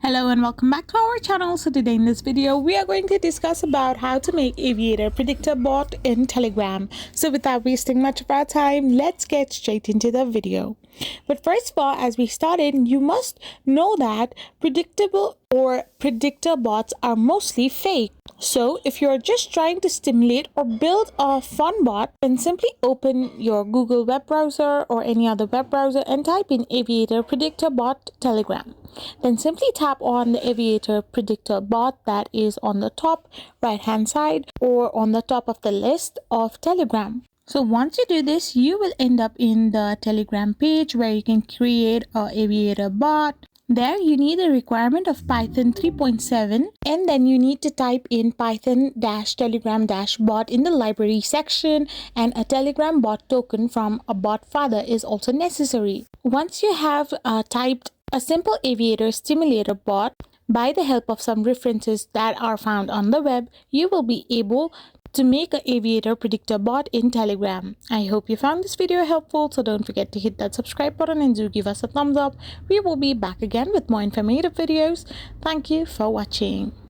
Hello and welcome back to our channel. So today in this video we are going to discuss about how to make Aviator Predictor bot in Telegram. So without wasting much of our time, let's get straight into the video. But first of all, as we started, you must know that predictable or predictor bots are mostly fake. So if you're just trying to stimulate or build a fun bot, then simply open your Google web browser or any other web browser and type in Aviator Predictor bot Telegram. Then simply tap on the Aviator Predictor bot that is on the top right hand side or on the top of the list of Telegram. So once you do this, you will end up in the Telegram page where you can create an Aviator bot. There you need a requirement of Python 3.7 and then you need to type in python-telegram-bot in the library section, and a Telegram bot token from a bot father is also necessary. Once you have typed a simple Aviator stimulator bot by the help of some references that are found on the web, you will be able to make an Aviator Predictor bot in Telegram. I hope you found this video helpful, so don't forget to hit that subscribe button and do give us a thumbs up. We will be back again with more informative videos. Thank you for watching.